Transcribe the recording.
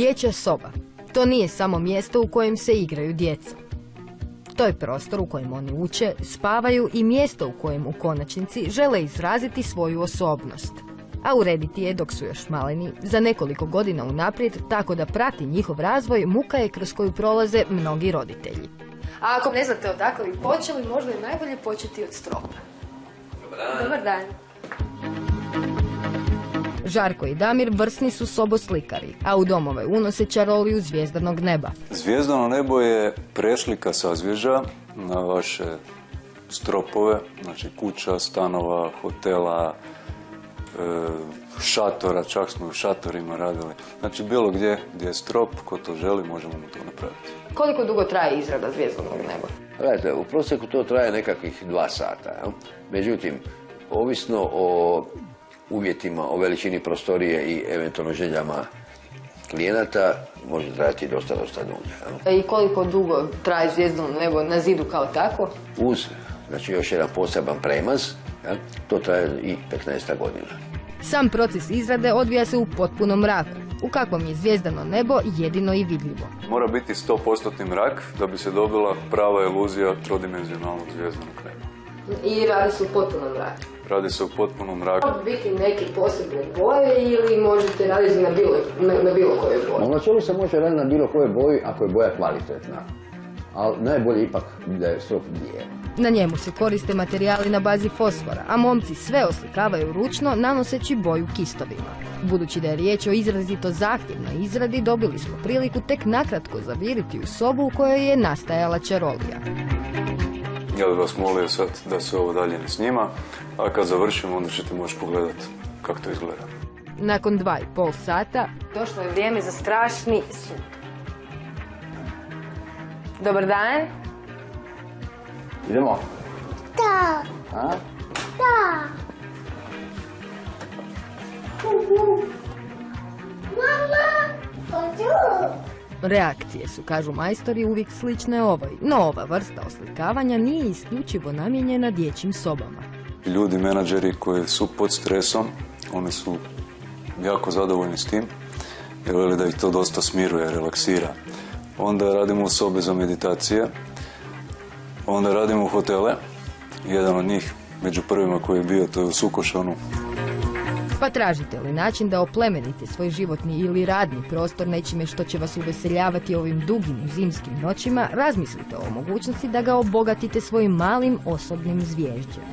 Dječja soba. To nije samo mjesto u kojem se igraju djeca. To je prostor u kojem oni uče, spavaju i mjesto u kojem u konačnici žele izraziti svoju osobnost. A urediti je dok su još maleni, za nekoliko godina unaprijed, tako da prati njihov razvoj, muka je kroz koju prolaze mnogi roditelji. A ako ne znate odakle bi počeli, možda je najbolje početi od stropa. Dobar dan. Žarko i Damir vrsni su soboslikari, a u domove unose čaroliju zvjezdanog neba. Zvijezdano nebo je preslika sazvježa na vaše stropove, znači kuća, stanova, hotela, šatora, čak smo u šatorima radili. Znači bilo gdje je strop, ko to želi, možemo mu to napraviti. Koliko dugo traje izrada zvjezdanog neba? Gledajte, u prosjeku to traje nekakvih 2 sata. Ja? Međutim, ovisno o uvjetima, o veličini prostorije i eventualno željama klijenata, može trajati dosta dugo. Ja? I koliko dugo traje zvijezdano nebo na zidu kao tako? Uz, znači još jedan poseban premaz, ja? To traje i 15 godina. Sam proces izrade odvija se u potpunom mraku, u kakvom je zvijezdano nebo jedino i vidljivo. Mora biti 100% mrak da bi se dobila prava iluzija trodimenzionalnog zvijezdanog neba. I radi se u potpunom mraku? Radi se u potpunom mraku. Može biti neke posebne boje ili možete raditi na bilo kojoj boji? U načelu se može raditi na bilo kojoj boji ako je boja kvalitetna, ali najbolje ipak da je strop bijel. Na njemu se koriste materijali na bazi fosfora, a momci sve oslikavaju ručno nanoseći boju kistovima. Budući da je riječ o izrazito zahtjevnoj izradi, dobili smo priliku tek nakratko zaviriti u sobu u kojoj je nastajala čarolija. Ja bih vas molio sad da se ovo dalje ne snima, a kad završimo onda ćete moći pogledati kako to izgleda. Nakon 2,5 sata došlo je vrijeme za strašni sud. Dobar dan. Idemo? Da. A? Da. Mama, hoću. Reakcije su, kažu majstori, uvijek slične ovoj, no ova vrsta oslikavanja nije isključivo namijenjena dječjim sobama. Ljudi, menadžeri koji su pod stresom, oni su jako zadovoljni s tim, jer veli da ih to dosta smiruje, relaksira. Onda radimo sobe za meditacije, onda radimo hotele. Jedan od njih, među prvima koji je bio, to je u Sukošanu. Pa tražite li način da oplemenite svoj životni ili radni prostor nečime što će vas uveseljavati ovim dugim zimskim noćima, razmislite o mogućnosti da ga obogatite svojim malim osobnim zvježđem.